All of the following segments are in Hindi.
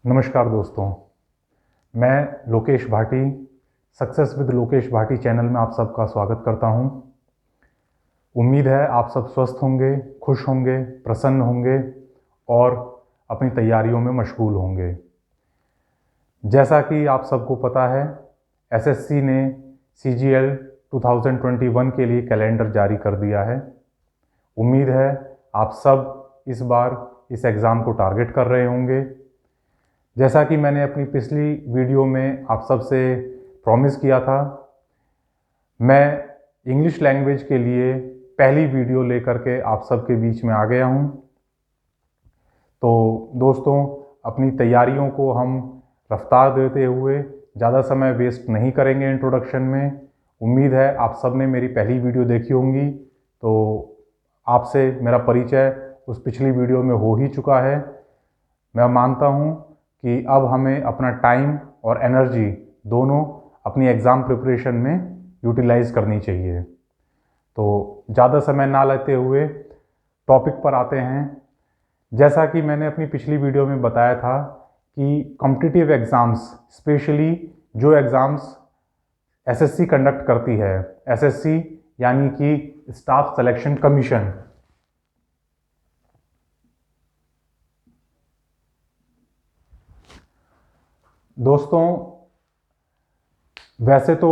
नमस्कार दोस्तों, मैं Lokesh Bhati success with Lokesh Bhati channel में आप सबका स्वागत करता हूं। उम्मीद है आप सब स्वस्थ होंगे, खुश होंगे, प्रसन्न होंगे और अपनी तैयारियों में मशगूल होंगे। जैसा कि आप सबको पता है, एसएससी ने CGL 2021 के लिए कैलेंडर जारी कर दिया है। उम्मीद है आप सब इस बार इस एग्ज़ाम को टारगेट कर रहे होंगे। जैसा कि मैंने अपनी पिछली वीडियो में आप सबसे प्रॉमिस किया था, मैं इंग्लिश लैंग्वेज के लिए पहली वीडियो लेकर के आप सबके बीच में आ गया हूं। तो दोस्तों, अपनी तैयारियों को हम रफ्तार देते हुए ज़्यादा समय वेस्ट नहीं करेंगे इंट्रोडक्शन में। उम्मीद है आप सब ने मेरी पहली वीडियो देखी होंगी, तो आपसे मेरा परिचय उस पिछली वीडियो में हो ही चुका है। मैं मानता हूं कि अब हमें अपना टाइम और एनर्जी दोनों अपनी एग्ज़ाम प्रिपरेशन में यूटिलाइज करनी चाहिए। तो ज़्यादा समय ना लेते हुए टॉपिक पर आते हैं। जैसा कि मैंने अपनी पिछली वीडियो में बताया था कि कॉम्पिटिटिव एग्ज़ाम्स, स्पेशली जो एग्ज़ाम्स एसएससी कंडक्ट करती है, एसएससी यानी कि स्टाफ सिलेक्शन कमीशन, दोस्तों वैसे तो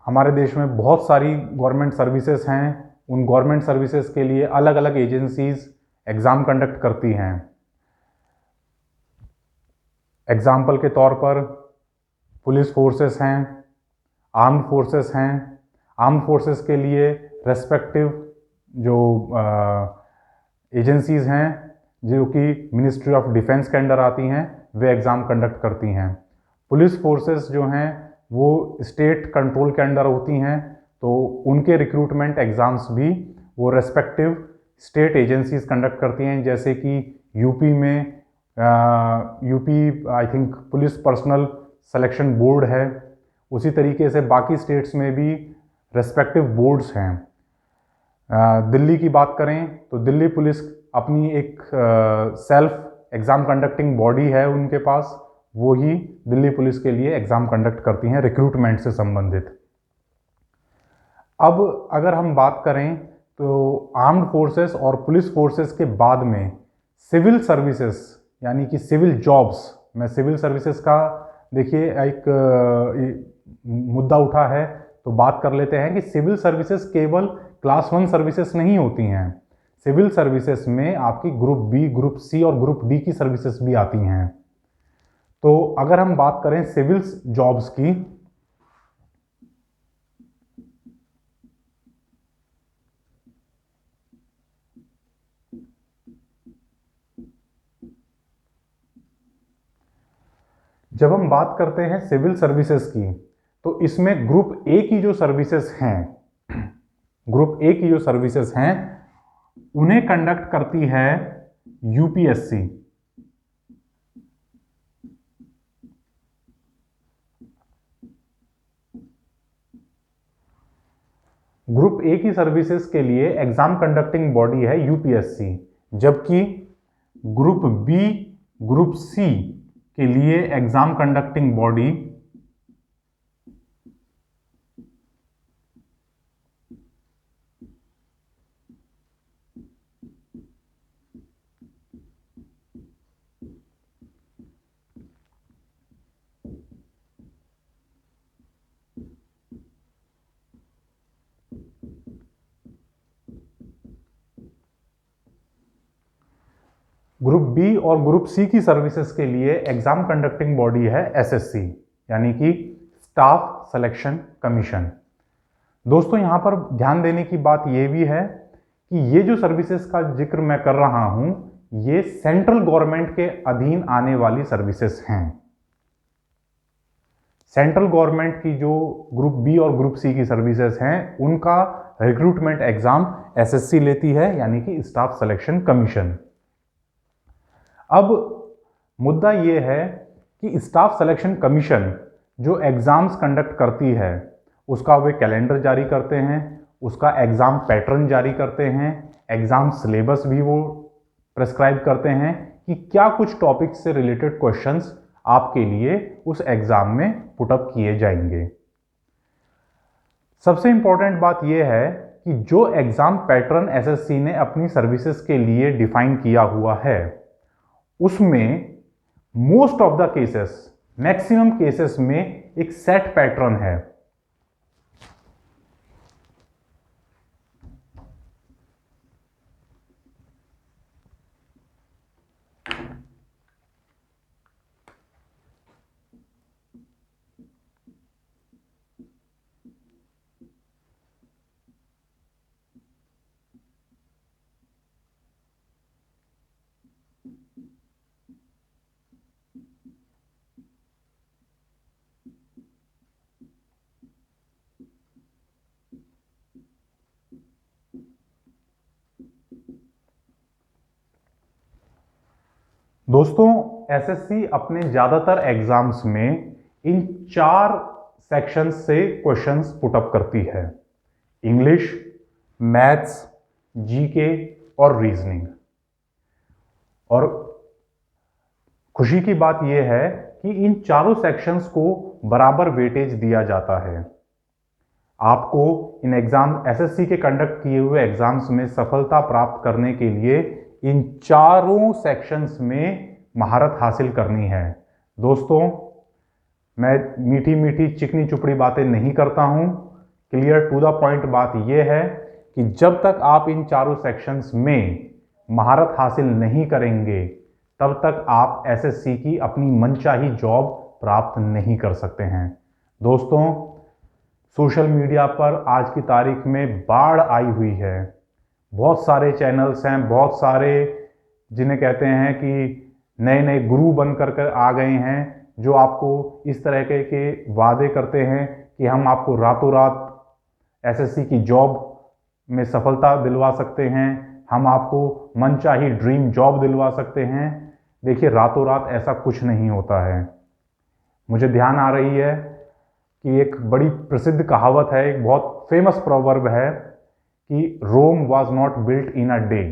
हमारे देश में बहुत सारी गवर्नमेंट सर्विसेज हैं। उन गवर्नमेंट सर्विसेज के लिए अलग अलग एजेंसीज एग्ज़ाम कंडक्ट करती हैं। एग्जाम्पल के तौर पर पुलिस फोर्सेस हैं, आर्म्ड फोर्सेस हैं। आर्म्ड फोर्सेस के लिए रेस्पेक्टिव जो एजेंसीज हैं जो कि मिनिस्ट्री ऑफ डिफेंस के अंडर आती हैं, वे एग्ज़ाम कंडक्ट करती हैं। पुलिस फोर्सेस जो हैं वो स्टेट कंट्रोल के अंडर होती हैं, तो उनके रिक्रूटमेंट एग्ज़ाम्स भी वो रेस्पेक्टिव स्टेट एजेंसीज कंडक्ट करती हैं। जैसे कि यूपी में UP I think police personal selection board है। उसी तरीके से बाकी स्टेट्स में भी रेस्पेक्टिव बोर्ड्स हैं। दिल्ली की बात करें तो दिल्ली पुलिस अपनी एक सेल्फ एग्ज़ाम कंडक्टिंग बॉडी है उनके पास, वो ही दिल्ली पुलिस के लिए एग्ज़ाम कंडक्ट करती हैं रिक्रूटमेंट से संबंधित। अब अगर हम बात करें तो आर्म्ड फोर्सेस और पुलिस फोर्सेस के बाद में सिविल सर्विसेज यानी कि सिविल जॉब्स, मैं सिविल सर्विसेज का देखिए एक मुद्दा उठा है तो बात कर लेते हैं कि सिविल सर्विसेज केवल क्लास 1 सर्विसेज नहीं होती हैं। सिविल सर्विसेज में आपकी ग्रुप बी, ग्रुप सी और ग्रुप डी की सर्विसेज भी आती हैं। तो अगर हम बात करें सिविल जॉब्स की, जब हम बात करते हैं सिविल सर्विसेज की, तो इसमें ग्रुप ए की जो सर्विसेज हैं, ग्रुप ए की जो सर्विसेज हैं उन्हें कंडक्ट करती है यूपीएससी। ग्रुप ए की सर्विसेज के लिए एग्जाम कंडक्टिंग बॉडी है यूपीएससी, जबकि ग्रुप बी, ग्रुप सी के लिए exam conducting body group B और ग्रुप सी की सर्विसेज के लिए एग्जाम कंडक्टिंग बॉडी है एसएससी यानी कि स्टाफ सिलेक्शन कमीशन। दोस्तों यहां पर ध्यान देने की बात यह भी है कि ये जो सर्विसेज का जिक्र मैं कर रहा हूं, ये सेंट्रल गवर्नमेंट के अधीन आने वाली सर्विसेज हैं। सेंट्रल गवर्नमेंट की जो ग्रुप बी और ग्रुप सी की सर्विसेज हैं उनका रिक्रूटमेंट एग्जाम एसएससी लेती है यानी कि स्टाफ सिलेक्शन कमीशन। अब मुद्दा ये है कि स्टाफ सिलेक्शन कमीशन जो एग्ज़ाम्स कंडक्ट करती है उसका वे कैलेंडर जारी करते हैं, उसका एग्ज़ाम पैटर्न जारी करते हैं, एग्ज़ाम सिलेबस भी वो प्रेस्क्राइब करते हैं कि क्या कुछ टॉपिक से रिलेटेड क्वेश्चंस आपके लिए उस एग्जाम में पुटअप किए जाएंगे। सबसे इंपॉर्टेंट बात यह है कि जो एग्जाम पैटर्न एसएससी ने अपनी सर्विसेज के लिए डिफाइन किया हुआ है उसमें most of the cases, maximum cases में एक सेट पैटर्न है। दोस्तों, एसएससी अपने ज्यादातर एग्जाम्स में इन 4 सेक्शंस से क्वेश्चंस पुटअप करती है: इंग्लिश, मैथ्स, जीके और रीजनिंग। और खुशी की बात यह है कि इन चारों सेक्शंस को बराबर वेटेज दिया जाता है। आपको इन एग्जाम एसएससी के कंडक्ट किए हुए एग्जाम्स में सफलता प्राप्त करने के लिए इन चारों सेक्शंस में महारत हासिल करनी है। दोस्तों, मैं मीठी मीठी चिकनी चुपड़ी बातें नहीं करता हूं। क्लियर टू द पॉइंट बात यह है कि जब तक आप इन चारों सेक्शंस में महारत हासिल नहीं करेंगे तब तक आप एसएससी की अपनी मनचाही जॉब प्राप्त नहीं कर सकते हैं। दोस्तों, सोशल मीडिया पर आज की तारीख में बाढ़ आई हुई है। बहुत सारे चैनल्स हैं, बहुत सारे जिन्हें कहते हैं कि नए नए गुरु बन कर आ गए हैं, जो आपको इस तरह के वादे करते हैं कि हम आपको रातों रात एसएससी की जॉब में सफलता दिलवा सकते हैं, हम आपको मनचाही ड्रीम जॉब दिलवा सकते हैं। देखिए, रातों रात ऐसा कुछ नहीं होता है। मुझे ध्यान आ रही है कि एक बड़ी प्रसिद्ध कहावत है, एक बहुत फेमस प्रोवर्ब है कि Rome was not built in a day.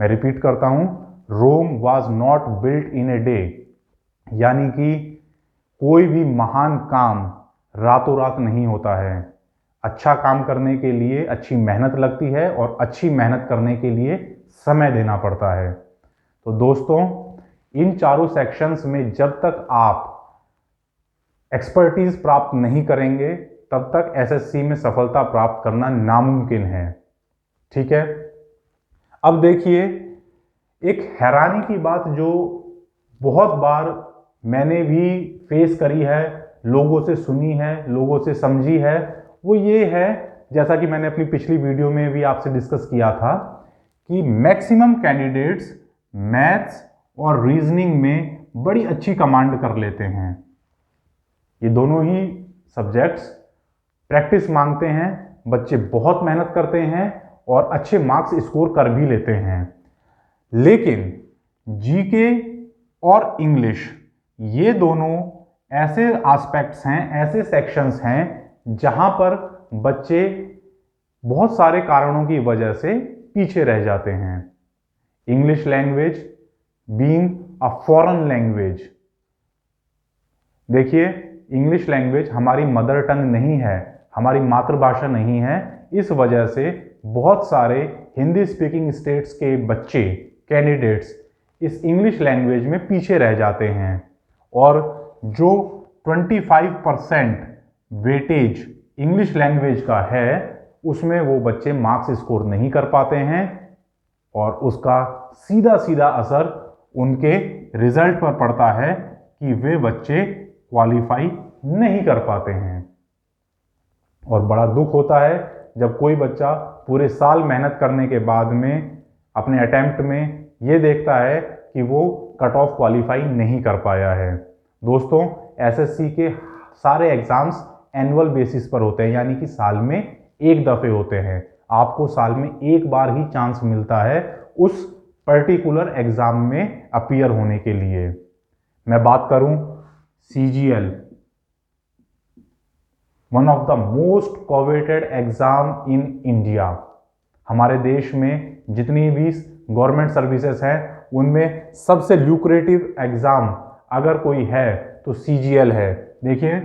मैं रिपीट करता हूं, Rome was not built in a day, यानी कि कोई भी महान काम रातों रात नहीं होता है। अच्छा काम करने के लिए अच्छी मेहनत लगती है और अच्छी मेहनत करने के लिए समय देना पड़ता है। तो दोस्तों, इन चारों सेक्शंस में जब तक आप एक्सपर्टीज प्राप्त नहीं करेंगे तब तक एसएससी में सफलता प्राप्त करना नामुमकिन है। ठीक है, अब देखिए, एक हैरानी की बात जो बहुत बार मैंने भी फेस करी है, लोगों से सुनी है, लोगों से समझी है, वो ये है, जैसा कि मैंने अपनी पिछली वीडियो में भी आपसे डिस्कस किया था, कि मैक्सिमम कैंडिडेट्स मैथ्स और रीजनिंग में बड़ी अच्छी कमांड कर लेते हैं। ये दोनों ही सब्जेक्ट्स प्रैक्टिस मांगते हैं, बच्चे बहुत मेहनत करते हैं और अच्छे मार्क्स स्कोर कर भी लेते हैं। लेकिन जीके और इंग्लिश, ये दोनों ऐसे एस्पेक्ट्स हैं, ऐसे सेक्शंस हैं जहां पर बच्चे बहुत सारे कारणों की वजह से पीछे रह जाते हैं। English language being a foreign language, देखिए, इंग्लिश लैंग्वेज हमारी मदर टंग नहीं है, हमारी मातृभाषा नहीं है। इस वजह से बहुत सारे हिंदी स्पीकिंग स्टेट्स के बच्चे, कैंडिडेट्स इस इंग्लिश लैंग्वेज में पीछे रह जाते हैं और जो 25% वेटेज इंग्लिश लैंग्वेज का है उसमें वो बच्चे मार्क्स स्कोर नहीं कर पाते हैं और उसका सीधा सीधा असर उनके रिजल्ट पर पड़ता है कि वे बच्चे क्वालिफाई नहीं कर पाते हैं। और बड़ा दुख होता है जब कोई बच्चा पूरे साल मेहनत करने के बाद में अपने अटेम्प्ट में ये देखता है कि वो कट ऑफ क्वालिफाई नहीं कर पाया है। दोस्तों, एसएससी के सारे एग्जाम्स एनुअल बेसिस पर होते हैं, यानी कि साल में एक दफे होते हैं। आपको साल में एक बार ही चांस मिलता है उस पर्टिकुलर एग्जाम में अपीयर होने के लिए। मैं बात करूं CGL, one of the most coveted exam in India. हमारे देश में जितनी भी गवर्नमेंट सर्विसेज हैं उनमें सबसे ल्यूक्रेटिव एग्जाम अगर कोई है तो CGL है। देखिए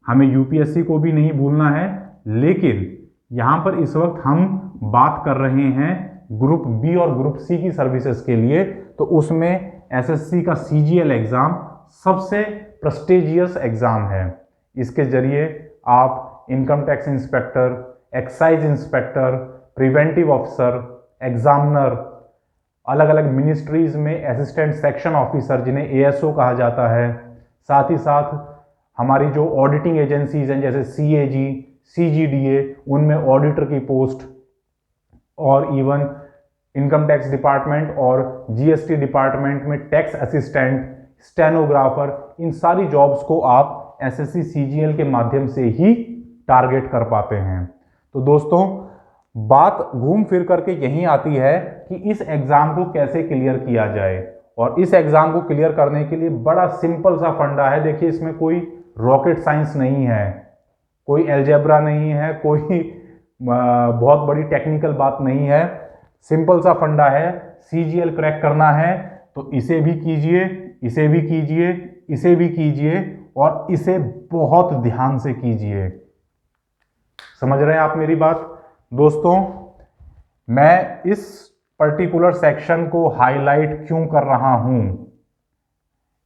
हमें UPSC को भी नहीं भूलना है, लेकिन यहाँ पर इस वक्त हम बात कर रहे हैं ग्रुप बी और ग्रुप सी की सर्विसेज के लिए, तो उसमें SSC का CGL एग्जाम सबसे प्रेस्टिजियस एग्जाम है। इसके जरिए आप income tax inspector, excise inspector, preventive officer, examiner, अलग अलग मिनिस्ट्रीज में असिस्टेंट सेक्शन ऑफिसर जिन्हें ASO कहा जाता है, साथ ही साथ हमारी जो ऑडिटिंग एजेंसीज हैं जैसे CAG, CGDA, उनमें ऑडिटर की पोस्ट, और इवन इनकम टैक्स डिपार्टमेंट और GST डिपार्टमेंट में टैक्स असिस्टेंट, स्टेनोग्राफर, इन सारी जॉब्स को आप SSC CGL के माध्यम से ही टारगेट कर पाते हैं। तो दोस्तों बात घूम फिर करके यहीं आती है कि इस एग्जाम को कैसे क्लियर किया जाए, और इस एग्जाम को क्लियर करने के लिए बड़ा सिंपल सा फंडा है। देखिए इसमें कोई रॉकेट साइंस नहीं है, कोई अलजेब्रा नहीं है, कोई बहुत बड़ी टेक्निकल बात नहीं है, सिंपल सा फंडा है। CGL क्रैक करना है तो इसे भी कीजिए, इसे भी कीजिए, इसे भी कीजिए, और इसे बहुत ध्यान से कीजिए। समझ रहे हैं आप मेरी बात? दोस्तों मैं इस पर्टिकुलर सेक्शन को हाईलाइट क्यों कर रहा हूं?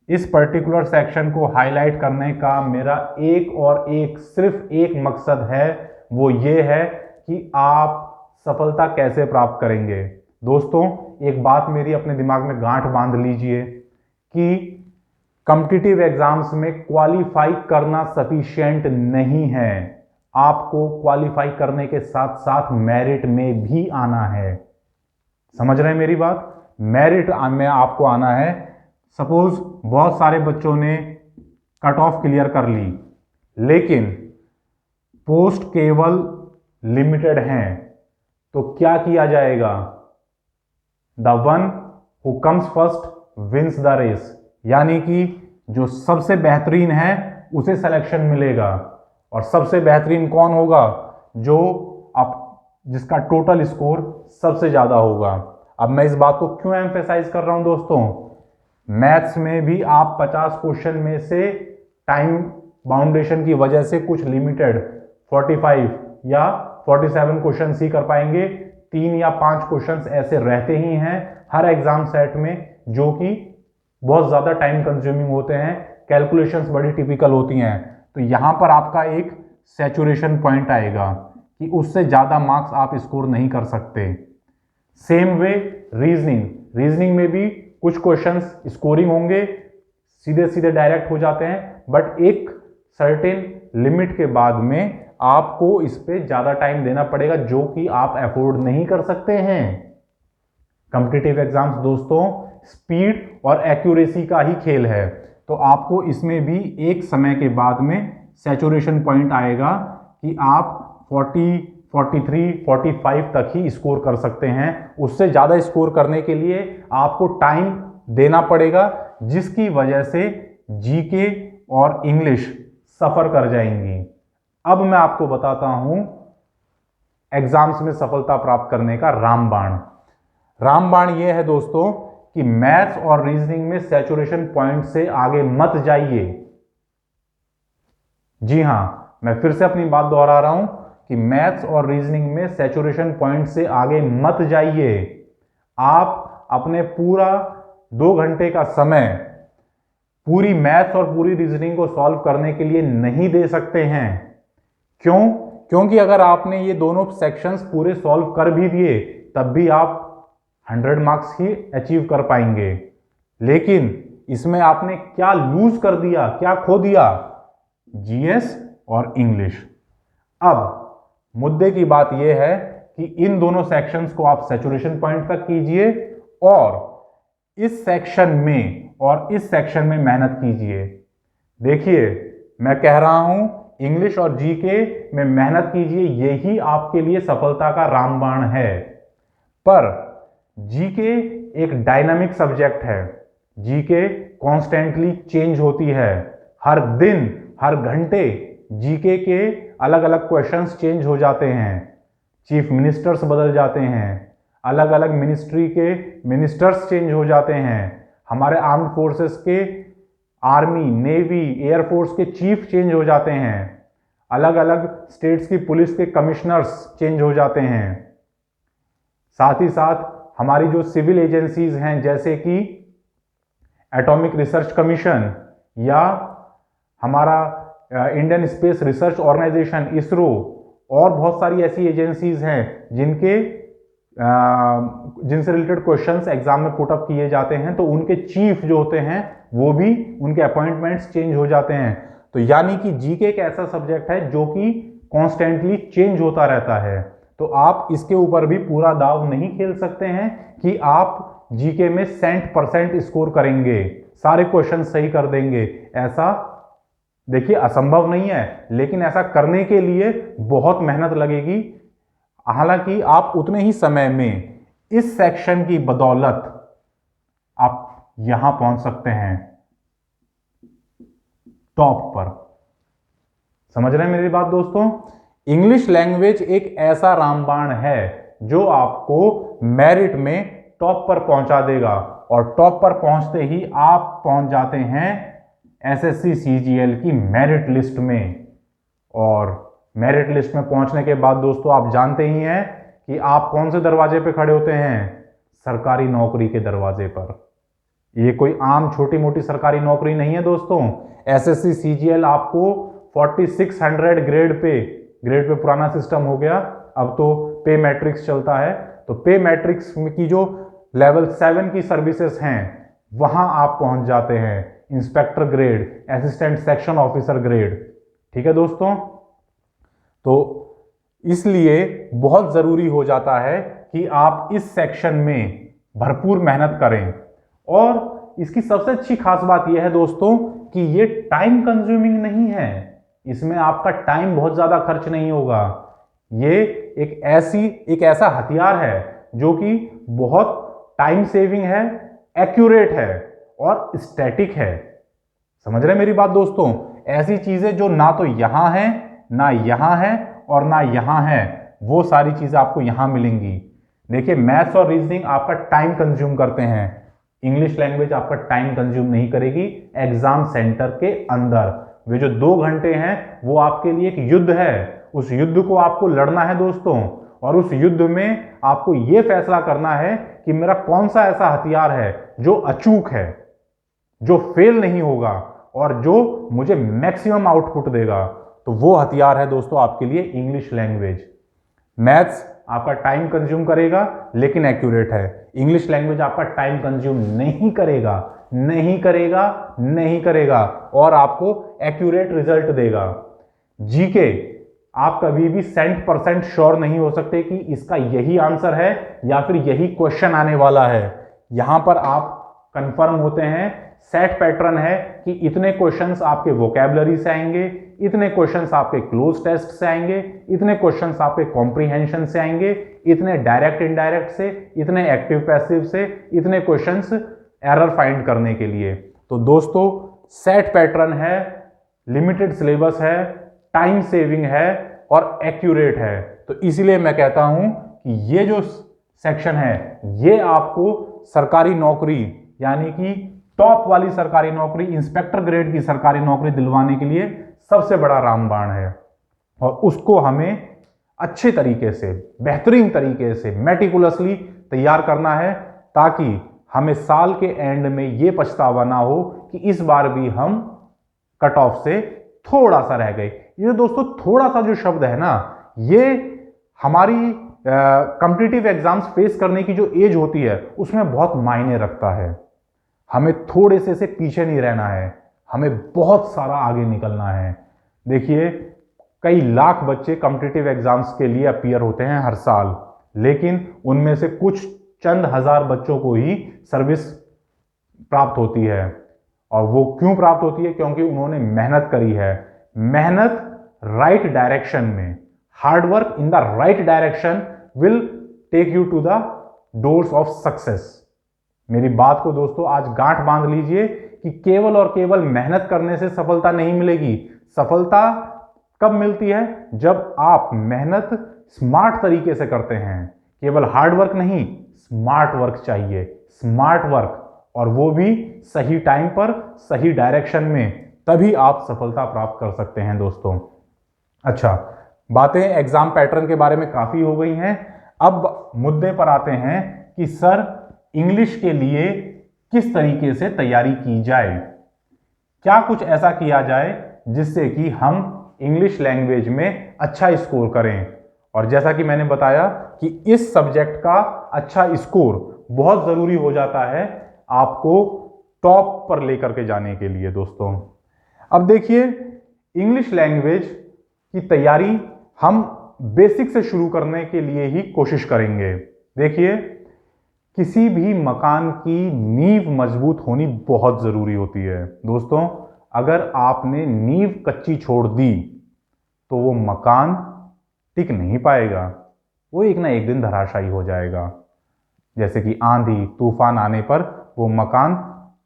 इस पर्टिकुलर सेक्शन को हाईलाइट करने का मेरा सिर्फ एक मकसद है, वो ये है कि आप सफलता कैसे प्राप्त करेंगे। दोस्तों एक बात मेरी अपने दिमाग में गांठ बांध लीजिए कि कॉम्पिटिटिव एग्जाम्स में क्वालिफाई करना सफिशिएंट नहीं है, आपको क्वालिफाई करने के साथ साथ मेरिट में भी आना है। समझ रहे हैं मेरी बात? मेरिट में आपको आना है। सपोज बहुत सारे बच्चों ने कट ऑफ क्लियर कर ली, लेकिन पोस्ट केवल लिमिटेड हैं, तो क्या किया जाएगा? The one who comes first wins the race, यानी कि जो सबसे बेहतरीन है उसे सिलेक्शन मिलेगा। और सबसे बेहतरीन कौन होगा? जिसका टोटल स्कोर सबसे ज्यादा होगा। अब मैं इस बात को क्यों एम्फेसाइज कर रहा हूं दोस्तों? मैथ्स में भी आप 50 क्वेश्चन में से टाइम बाउंडेशन की वजह से कुछ लिमिटेड 45 या 47 क्वेश्चन ही कर पाएंगे। 3 या 5 क्वेश्चंस ऐसे रहते ही हैं हर एग्जाम सेट में जो कि बहुत ज्यादा टाइम कंज्यूमिंग होते हैं, कैलकुलेशंस बड़ी टिपिकल होती हैं। तो यहां पर आपका एक सैचुरेशन पॉइंट आएगा कि उससे ज्यादा मार्क्स आप स्कोर नहीं कर सकते। सेम वे रीजनिंग में भी कुछ क्वेश्चंस स्कोरिंग होंगे, सीधे सीधे डायरेक्ट हो जाते हैं, बट एक सर्टेन लिमिट के बाद में आपको इस पे ज्यादा टाइम देना पड़ेगा जो कि आप अफोर्ड नहीं कर सकते हैं। कॉम्पिटिटिव एग्जाम्स दोस्तों स्पीड और एक्यूरेसी का ही खेल है, तो आपको इसमें भी एक समय के बाद में सैचुरेशन पॉइंट आएगा कि आप 40, 43, 45 तक ही स्कोर कर सकते हैं। उससे ज़्यादा स्कोर करने के लिए आपको टाइम देना पड़ेगा, जिसकी वजह से जीके और इंग्लिश सफ़र कर जाएंगी। अब मैं आपको बताता हूं एग्जाम्स में सफलता प्राप्त करने का रामबाण यह है दोस्तों कि मैथ्स और रीजनिंग में सैचुरेशन पॉइंट से आगे मत जाइए। जी हां, मैं फिर से अपनी बात दोहरा रहा हूं कि मैथ्स और रीजनिंग में सैचुरेशन पॉइंट से आगे मत जाइए। आप अपने पूरा 2 घंटे का समय पूरी मैथ्स और पूरी रीजनिंग को सॉल्व करने के लिए नहीं दे सकते हैं। क्यों? क्योंकि अगर आपने ये दोनों सेक्शंस पूरे सॉल्व कर भी दिए तब भी आप 100 मार्क्स ही अचीव कर पाएंगे। लेकिन इसमें आपने क्या लूज कर दिया, क्या खो दिया? जीएस और इंग्लिश। अब मुद्दे की बात यह है कि इन दोनों सेक्शंस को आप सैचुरेशन पॉइंट तक कीजिए और इस सेक्शन में मेहनत कीजिए। देखिए मैं कह रहा हूं इंग्लिश और जीके में मेहनत कीजिए, यही आपके लिए सफलता का रामबाण है। पर जीके एक डायनामिक सब्जेक्ट है, जीके कॉन्स्टेंटली चेंज होती है। हर दिन हर घंटे जीके के अलग अलग क्वेश्चंस चेंज हो जाते हैं, चीफ मिनिस्टर्स बदल जाते हैं, अलग अलग मिनिस्ट्री के मिनिस्टर्स चेंज हो जाते हैं, हमारे आर्म्ड फोर्सेस के आर्मी, नेवी, एयरफोर्स के चीफ चेंज हो जाते हैं, अलग अलग स्टेट्स की पुलिस के कमिश्नर्स चेंज हो जाते हैं। साथ ही साथ हमारी जो सिविल एजेंसीज हैं जैसे कि एटॉमिक रिसर्च कमीशन या हमारा Indian space research organisation ISRO और बहुत सारी ऐसी एजेंसीज हैं जिनसे रिलेटेड क्वेश्चंस एग्जाम में पुट अप किए जाते हैं, तो उनके चीफ जो होते हैं वो भी उनके अपॉइंटमेंट्स चेंज हो जाते हैं। तो यानी कि जीके एक ऐसा सब्जेक्ट है जो कि कॉन्स्टेंटली चेंज होता रहता है। तो आप इसके ऊपर भी पूरा दाव नहीं खेल सकते हैं कि आप जीके में 100% स्कोर करेंगे, सारे क्वेश्चन सही कर देंगे। ऐसा देखिए असंभव नहीं है, लेकिन ऐसा करने के लिए बहुत मेहनत लगेगी। हालांकि आप उतने ही समय में इस सेक्शन की बदौलत आप यहां पहुंच सकते हैं टॉप पर। समझ रहे हैं मेरी बात दोस्तों? इंग्लिश लैंग्वेज एक ऐसा रामबाण है जो आपको मेरिट में टॉप पर पहुंचा देगा, और टॉप पर पहुंचते ही आप पहुंच जाते हैं एसएससी सीजीएल की मेरिट लिस्ट में। और मेरिट लिस्ट में पहुंचने के बाद दोस्तों आप जानते ही हैं कि आप कौन से दरवाजे पे खड़े होते हैं? सरकारी नौकरी के दरवाजे पर। ये कोई आम छोटी मोटी सरकारी नौकरी नहीं है दोस्तों। एसएससी सीजीएल आपको 4600 ग्रेड पे पुराना सिस्टम हो गया, अब तो पे मैट्रिक्स चलता है। तो पे मैट्रिक्स की जो लेवल 7 की सर्विसेज हैं वहां आप पहुंच जाते हैं, inspector grade, assistant section officer grade. ठीक है दोस्तों? तो इसलिए बहुत जरूरी हो जाता है कि आप इस सेक्शन में भरपूर मेहनत करें। और इसकी सबसे अच्छी खास बात यह है दोस्तों कि ये टाइम कंज्यूमिंग नहीं है, इसमें आपका टाइम बहुत ज्यादा खर्च नहीं होगा। ये एक ऐसा हथियार है जो कि बहुत टाइम सेविंग है, एक्यूरेट है और स्टैटिक है। समझ रहे हैं मेरी बात दोस्तों? ऐसी चीजें जो ना तो यहां है, ना यहां है और ना यहां है, वो सारी चीजें आपको यहां मिलेंगी। देखिए, मैथ्स और रीजनिंग आपका टाइम कंज्यूम करते हैं, इंग्लिश लैंग्वेज आपका टाइम कंज्यूम नहीं करेगी। एग्जाम सेंटर के अंदर वे जो 2 घंटे हैं वो आपके लिए एक युद्ध है, उस युद्ध को आपको लड़ना है दोस्तों। और उस युद्ध में आपको यह फैसला करना है कि मेरा कौन सा ऐसा हथियार है जो अचूक है, जो फेल नहीं होगा और जो मुझे मैक्सिमम आउटपुट देगा। तो वो हथियार है दोस्तों आपके लिए इंग्लिश लैंग्वेज। मैथ्स आपका टाइम कंज्यूम करेगा लेकिन एक्यूरेट है, इंग्लिश लैंग्वेज आपका टाइम कंज्यूम नहीं करेगा और आपको एक्यूरेट रिजल्ट देगा। जीके आप कभी भी 100% श्योर नहीं हो सकते कि इसका यही आंसर है या फिर यही क्वेश्चन आने वाला है। यहां पर आप कंफर्म होते हैं, सेट पैटर्न है कि इतने क्वेश्चंस आपके वोकैबुलरी से आएंगे, इतने क्वेश्चंस आपके क्लोज टेस्ट से आएंगे, इतने क्वेश्चंस आपके कॉम्प्रीहेंशन से आएंगे, इतने डायरेक्ट इनडायरेक्ट से, इतने एक्टिव पैसिव से, इतने क्वेश्चंस एरर फाइंड करने के लिए। तो दोस्तों सेट पैटर्न है, लिमिटेड सिलेबस है, टाइम सेविंग है और एक्यूरेट है। तो इसीलिए मैं कहता हूं कि ये जो सेक्शन है ये आपको सरकारी नौकरी यानी कि टॉप वाली सरकारी नौकरी, इंस्पेक्टर ग्रेड की सरकारी नौकरी दिलवाने के लिए सबसे बड़ा रामबाण है। और उसको हमें अच्छे तरीके से, बेहतरीन तरीके से, मेटिकुलसली तैयार करना है ताकि हमें साल के एंड में यह पछतावा ना हो कि इस बार भी हम कट ऑफ से थोड़ा सा रह गए। ये दोस्तों थोड़ा सा जो शब्द है ना, ये हमारी कॉम्पिटिटिव एग्जाम्स फेस करने की जो एज होती है उसमें बहुत मायने रखता है। हमें थोड़े से पीछे नहीं रहना है, हमें बहुत सारा आगे निकलना है। देखिए, कई लाख बच्चे कॉम्पिटिटिव एग्जाम्स के लिए अपीयर होते हैं हर साल, लेकिन उनमें से कुछ चंद हजार बच्चों को ही सर्विस प्राप्त होती है। और वो क्यों प्राप्त होती है? क्योंकि उन्होंने मेहनत करी है। मेहनत राइट डायरेक्शन में, hard work in the right direction will take you to the doors of success. मेरी बात को दोस्तों आज गांठ बांध लीजिए कि केवल और केवल मेहनत करने से सफलता नहीं मिलेगी। सफलता कब मिलती है? जब आप मेहनत स्मार्ट तरीके से करते हैं, केवल हार्डवर्क नहीं, स्मार्ट वर्क चाहिए, स्मार्ट वर्क, और वो भी सही टाइम पर, सही डायरेक्शन में, तभी आप सफलता प्राप्त कर सकते हैं दोस्तों। अच्छा, बातें एग्जाम पैटर्न के बारे में काफी हो गई हैं। अब मुद्दे पर आते हैं कि सर इंग्लिश के लिए किस तरीके से तैयारी की जाए, क्या कुछ ऐसा किया जाए जिससे कि हम इंग्लिश लैंग्वेज में अच्छा स्कोर करें। और जैसा कि मैंने बताया कि इस सब्जेक्ट का अच्छा स्कोर बहुत जरूरी हो जाता है आपको टॉप पर लेकर के जाने के लिए दोस्तों। अब देखिए, इंग्लिश लैंग्वेज की तैयारी हम बेसिक से शुरू करने के लिए ही कोशिश करेंगे। देखिए, किसी भी मकान की नींव मजबूत होनी बहुत जरूरी होती है दोस्तों। अगर आपने नींव कच्ची छोड़ दी तो वो मकान टिक नहीं पाएगा, वो एक ना एक दिन धराशायी हो जाएगा। जैसे कि आंधी तूफान आने पर वो मकान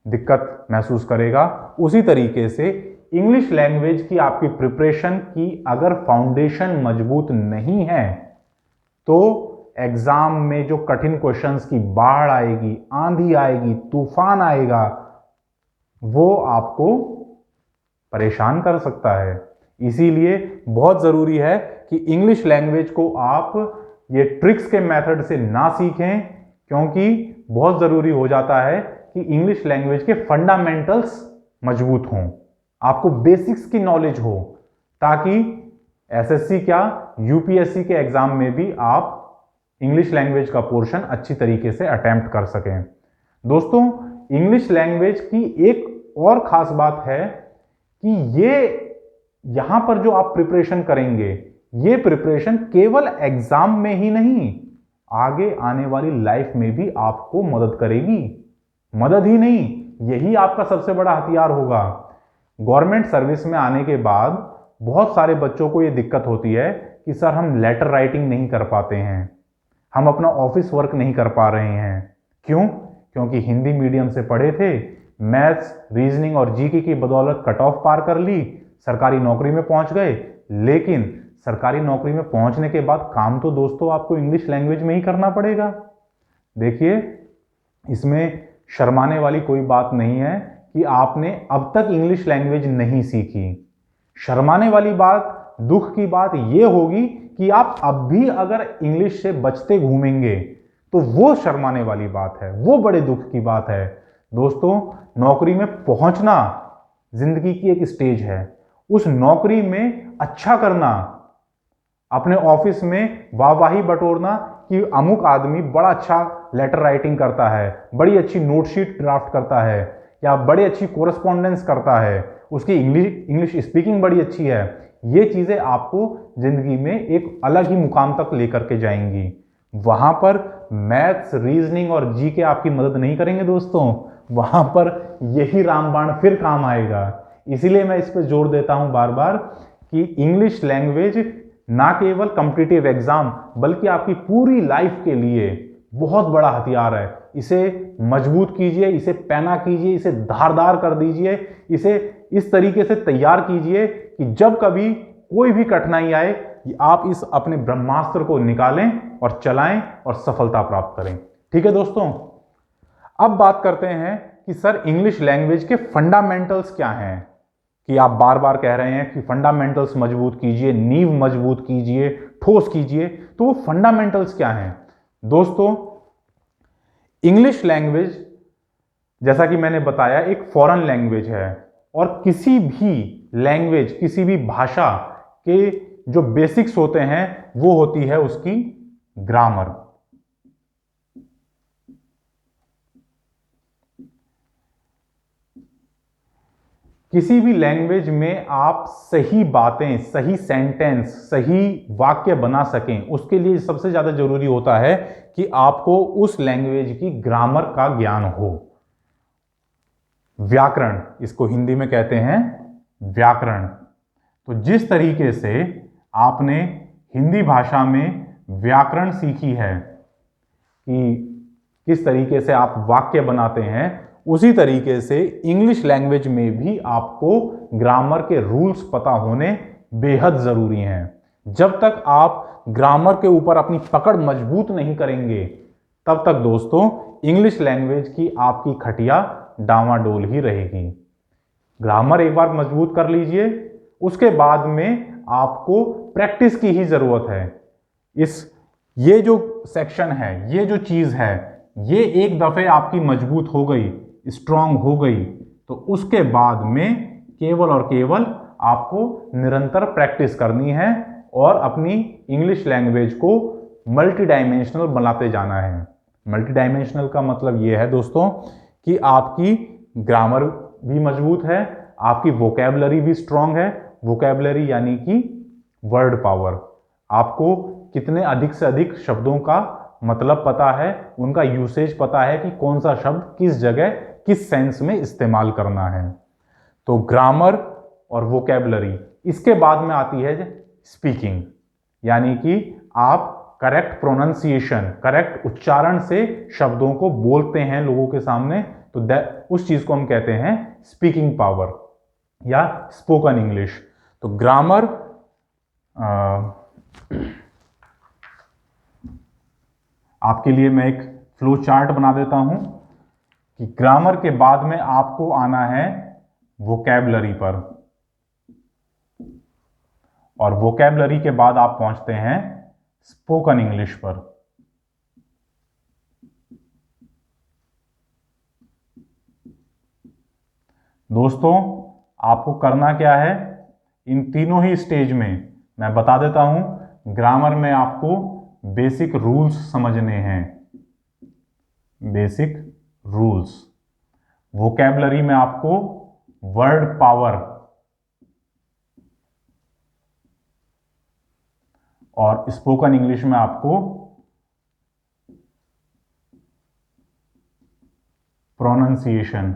दिक्कत महसूस करेगा, उसी तरीके से इंग्लिश लैंग्वेज की आपकी प्रिपरेशन की अगर फाउंडेशन मजबूत नहीं है तो एग्जाम में जो कठिन क्वेश्चंस की बाढ़ आएगी, आंधी आएगी, तूफान आएगा, वो आपको परेशान कर सकता है। इसीलिए बहुत जरूरी है कि इंग्लिश लैंग्वेज को आप ये ट्रिक्स के मेथड से ना सीखें, क्योंकि बहुत जरूरी हो जाता है कि इंग्लिश लैंग्वेज के फंडामेंटल्स मजबूत हों, आपको बेसिक्स की नॉलेज हो, ताकि एसएससी क्या यूपीएससी के एग्जाम में भी आप इंग्लिश लैंग्वेज का पोर्शन अच्छी तरीके से अटेम्प्ट कर सकें। दोस्तों, इंग्लिश लैंग्वेज की एक और खास बात है कि ये यहां पर जो आप प्रिपरेशन करेंगे, ये प्रिपरेशन केवल एग्जाम में ही नहीं, आगे आने वाली लाइफ में भी आपको मदद करेगी। मदद ही नहीं, यही आपका सबसे बड़ा हथियार होगा। गवर्नमेंट सर्विस में आने के बाद बहुत सारे बच्चों को यह दिक्कत होती है कि सर हम लेटर राइटिंग नहीं कर पाते हैं, हम अपना ऑफिस वर्क नहीं कर पा रहे हैं। क्यों? क्योंकि हिंदी मीडियम से पढ़े थे, मैथ्स, रीजनिंग और जीके की बदौलत कट ऑफ पार कर ली, सरकारी नौकरी में पहुंच गए। लेकिन सरकारी नौकरी में पहुंचने के बाद काम तो दोस्तों आपको इंग्लिश लैंग्वेज में ही करना पड़ेगा। देखिए, इसमें शर्माने वाली कोई बात नहीं है कि आपने अब तक इंग्लिश लैंग्वेज नहीं सीखी। शर्माने वाली बात, दुख की बात यह होगी कि आप अब भी अगर इंग्लिश से बचते घूमेंगे तो वो शर्माने वाली बात है, वो बड़े दुख की बात है। दोस्तों, नौकरी में पहुंचना जिंदगी की एक स्टेज है, उस नौकरी में अच्छा करना, अपने ऑफिस में वाहवाही बटोरना कि अमुक आदमी बड़ा अच्छा लेटर राइटिंग करता है, बड़ी अच्छी नोटशीट ड्राफ्ट करता है, या बड़ी अच्छी कोरेस्पॉन्डेंस करता है, उसकी इंग्लिश स्पीकिंग बड़ी अच्छी है, ये चीजें आपको जिंदगी में एक अलग ही मुकाम तक लेकर के जाएंगी। वहां पर मैथ्स, रीजनिंग और जीके आपकी मदद नहीं करेंगे दोस्तों, वहां पर यही रामबाण फिर काम आएगा। इसीलिए मैं इस पर जोर देता हूं बार बार कि इंग्लिश लैंग्वेज ना केवल कॉम्पिटिटिव एग्जाम बल्कि आपकी पूरी लाइफ के लिए बहुत बड़ा हथियार है। इसे मजबूत कीजिए, इसे पैना कीजिए, इसे धारदार कर दीजिए, इसे इस तरीके से तैयार कीजिए कि जब कभी कोई भी कठिनाई आए आप इस अपने ब्रह्मास्त्र को निकालें और चलाएं और सफलता प्राप्त करें। ठीक है दोस्तों, अब बात करते हैं कि सर इंग्लिश लैंग्वेज के फंडामेंटल्स क्या हैं, कि आप बार बार कह रहे हैं कि फंडामेंटल्स मजबूत कीजिए, नींव मजबूत कीजिए, ठोस कीजिए, तो वो फंडामेंटल्स क्या हैं? दोस्तों, इंग्लिश लैंग्वेज जैसा कि मैंने बताया एक फॉरेन लैंग्वेज है, और किसी भी लैंग्वेज, किसी भी भाषा के जो बेसिक्स होते हैं वो होती है उसकी ग्रामर। किसी भी लैंग्वेज में आप सही बातें, सही सेंटेंस, सही वाक्य बना सकें, उसके लिए सबसे ज्यादा जरूरी होता है कि आपको उस लैंग्वेज की ग्रामर का ज्ञान हो। व्याकरण, इसको हिंदी में कहते हैं व्याकरण। तो जिस तरीके से आपने हिंदी भाषा में व्याकरण सीखी है कि किस तरीके से आप वाक्य बनाते हैं, उसी तरीके से इंग्लिश लैंग्वेज में भी आपको ग्रामर के रूल्स पता होने बेहद जरूरी हैं। जब तक आप ग्रामर के ऊपर अपनी पकड़ मजबूत नहीं करेंगे, तब तक दोस्तों इंग्लिश लैंग्वेज की आपकी खटिया डामाडोल ही रहेगी। ग्रामर एक बार मजबूत कर लीजिए, उसके बाद में आपको प्रैक्टिस की ही जरूरत है। ये जो सेक्शन है, ये जो चीज है, ये एक दफे आपकी मजबूत हो गई, स्ट्रांग हो गई, तो उसके बाद में केवल और केवल आपको निरंतर प्रैक्टिस करनी है और अपनी इंग्लिश लैंग्वेज को मल्टी डायमेंशनल बनाते जाना है। मल्टी डायमेंशनल का मतलब ये है दोस्तों कि आपकी ग्रामर भी मजबूत है, आपकी वोकैबुलरी भी स्ट्रांग है। वोकैबुलरी यानी कि वर्ड पावर, आपको कितने अधिक से अधिक शब्दों का मतलब पता है, उनका यूसेज पता है कि कौन सा शब्द किस जगह किस सेंस में इस्तेमाल करना है। तो ग्रामर और वोकैबुलरी, इसके बाद में आती है स्पीकिंग, यानी कि आप करेक्ट प्रोनाउंसिएशन, करेक्ट उच्चारण से शब्दों को बोलते हैं लोगों के सामने, तो उस चीज को हम कहते हैं स्पीकिंग पावर या स्पोकन इंग्लिश। तो ग्रामर, आपके लिए मैं एक फ्लो चार्ट बना देता हूं कि ग्रामर के बाद में आपको आना है वोकैबुलरी पर, और वोकैबुलरी के बाद आप पहुंचते हैं स्पोकन इंग्लिश पर। दोस्तों आपको करना क्या है, इन तीनों ही स्टेज में मैं बता देता हूं। ग्रामर में आपको बेसिक रूल्स समझने हैं, बेसिक रूल्स। वोकैबुलरी में आपको वर्ड पावर, और स्पोकन इंग्लिश में आपको प्रोनाउंसिएशन।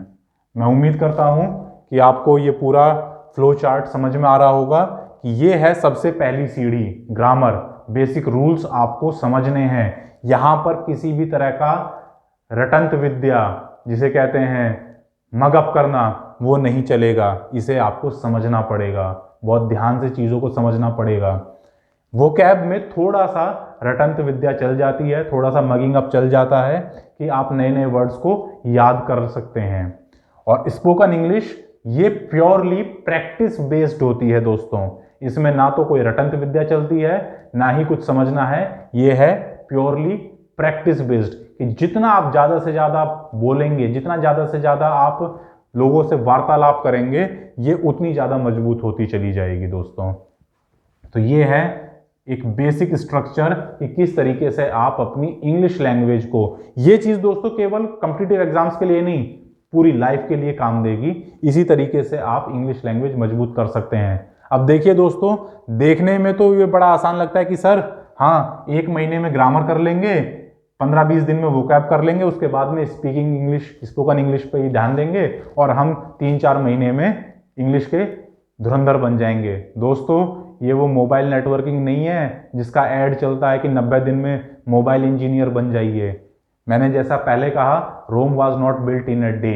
मैं उम्मीद करता हूं कि आपको ये पूरा फ्लो चार्ट समझ में आ रहा होगा कि ये है सबसे पहली सीढ़ी, ग्रामर। बेसिक रूल्स आपको समझने हैं। यहां पर किसी भी तरह का रटंत विद्या, जिसे कहते हैं मगअप करना, वो नहीं चलेगा। इसे आपको समझना पड़ेगा, बहुत ध्यान से चीजों को समझना पड़ेगा। वोकैब में थोड़ा सा रटंत विद्या चल जाती है, थोड़ा सा मगिंग अप चल जाता है कि आप नए नए वर्ड्स को याद कर सकते हैं। और स्पोकन इंग्लिश ये प्योरली प्रैक्टिस बेस्ड होती है दोस्तों। इसमें ना तो कोई रटंत विद्या चलती है, ना ही कुछ समझना है। ये है प्योरली प्रैक्टिस बेस्ड कि जितना आप ज्यादा से ज्यादा बोलेंगे, जितना ज्यादा से ज्यादा आप लोगों से वार्तालाप करेंगे, ये उतनी ज्यादा मजबूत होती चली जाएगी दोस्तों। तो ये है एक बेसिक स्ट्रक्चर कि किस तरीके से आप अपनी इंग्लिश लैंग्वेज को, ये चीज दोस्तों केवल कॉम्पिटिटिव एग्जाम्स के लिए नहीं, पूरी लाइफ के लिए काम देगी। इसी तरीके से आप इंग्लिश लैंग्वेज मजबूत कर सकते हैं। अब देखिए दोस्तों, देखने में तो ये बड़ा आसान लगता है कि सर हाँ, 1 महीने में ग्रामर कर लेंगे, 15-20 दिन में वोकैब कर लेंगे, उसके बाद में स्पीकिंग इंग्लिश, स्पोकन इंग्लिश पे ही ध्यान देंगे और हम 3-4 महीने में इंग्लिश के धुरंधर बन जाएंगे। दोस्तों ये वो मोबाइल नेटवर्किंग नहीं है जिसका ऐड चलता है कि 90 दिन में मोबाइल इंजीनियर बन जाइए। मैंने जैसा पहले कहा, Rome was not built in a day.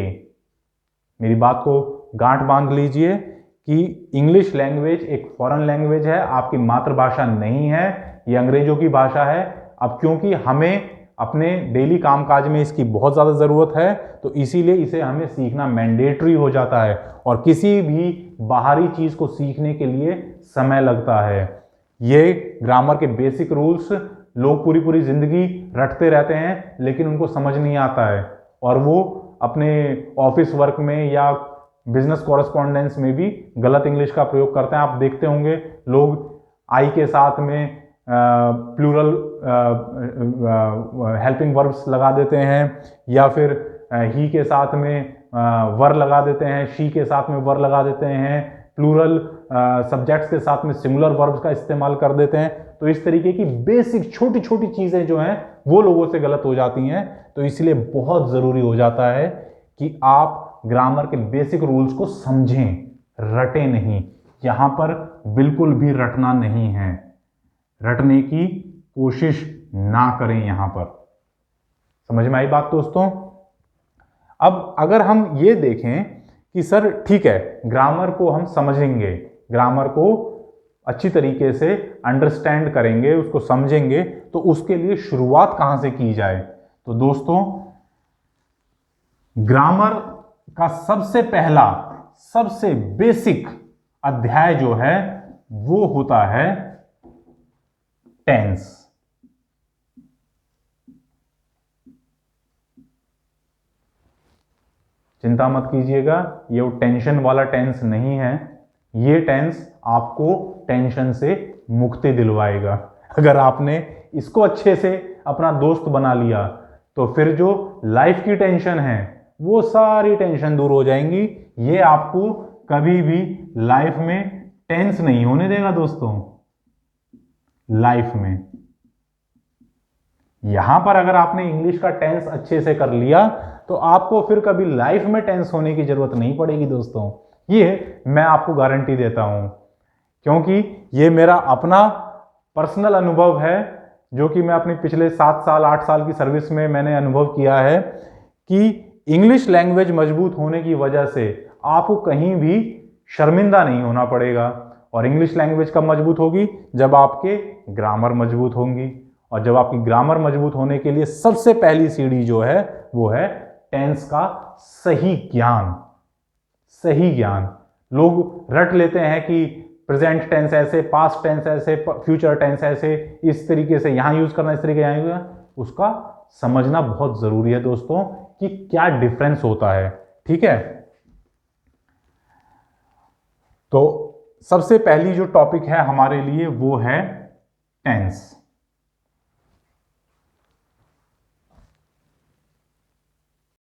मेरी बात को गांठ बांध लीजिए कि इंग्लिश लैंग्वेज एक फॉरेन लैंग्वेज है, आपकी मातृभाषा नहीं है, ये अंग्रेजों की भाषा है। अब क्योंकि हमें अपने डेली कामकाज में इसकी बहुत ज़्यादा ज़रूरत है, तो इसीलिए इसे हमें सीखना मैंडेटरी हो जाता है। और किसी भी बाहरी चीज़ को सीखने के लिए समय लगता है। ये ग्रामर के बेसिक रूल्स लोग पूरी पूरी ज़िंदगी रटते रहते हैं, लेकिन उनको समझ नहीं आता है, और वो अपने ऑफिस वर्क में या बिजनेस कॉरेस्पॉन्डेंस में भी गलत इंग्लिश का प्रयोग करते हैं। आप देखते होंगे लोग आई के साथ में प्लूरल हेल्पिंग वर्ब्स लगा देते हैं, या फिर ही के साथ में वर लगा देते हैं, शी के साथ में वर लगा देते हैं, प्लूरल सब्जेक्ट्स के साथ में सिंगुलर वर्ब्स का इस्तेमाल कर देते हैं। तो इस तरीके की बेसिक छोटी छोटी चीज़ें जो हैं वो लोगों से गलत हो जाती हैं। तो इसलिए बहुत ज़रूरी हो जाता है कि आप ग्रामर के बेसिक रूल्स को समझें, रटें नहीं। यहाँ पर बिल्कुल भी रटना नहीं है, रटने की कोशिश ना करें यहाँ पर। समझ में आई बात दोस्तों? अब अगर हम ये देखें कि सर ठीक है, ग्रामर को हम समझेंगे, ग्रामर को अच्छी तरीके से अंडरस्टैंड करेंगे, उसको समझेंगे, तो उसके लिए शुरुआत कहाँ से की जाए? तो दोस्तों, ग्रामर का सबसे पहला, सबसे बेसिक अध्याय जो है वो होता है टेंस। चिंता मत कीजिएगा, ये टेंशन वाला टेंस नहीं है। ये टेंस आपको टेंशन से मुक्ति दिलवाएगा। अगर आपने इसको अच्छे से अपना दोस्त बना लिया तो फिर जो लाइफ की टेंशन है वो सारी टेंशन दूर हो जाएंगी। ये आपको कभी भी लाइफ में टेंस नहीं होने देगा दोस्तों। लाइफ में यहां पर अगर आपने इंग्लिश का टेंस अच्छे से कर लिया तो आपको फिर कभी लाइफ में टेंस होने की जरूरत नहीं पड़ेगी दोस्तों। ये मैं आपको गारंटी देता हूं, क्योंकि ये मेरा अपना पर्सनल अनुभव है, जो कि मैं अपनी पिछले 7 साल 8 साल की सर्विस में मैंने अनुभव किया है कि इंग्लिश लैंग्वेज मजबूत होने की वजह से आपको कहीं भी शर्मिंदा नहीं होना पड़ेगा। और इंग्लिश लैंग्वेज कब मजबूत होगी? जब आपके ग्रामर मजबूत होंगी। और जब आपकी ग्रामर मजबूत होने के लिए सबसे पहली सीढ़ी जो है वो है टेंस का सही ज्ञान। सही ज्ञान। लोग रट लेते हैं कि प्रेजेंट टेंस ऐसे, पास्ट टेंस ऐसे, फ्यूचर टेंस ऐसे, इस तरीके से यहां यूज करना, इस तरीके यहां यूज करना। उसका समझना बहुत जरूरी है दोस्तों कि क्या डिफरेंस होता है। ठीक है, तो सबसे पहली जो टॉपिक है हमारे लिए वो है टेंस।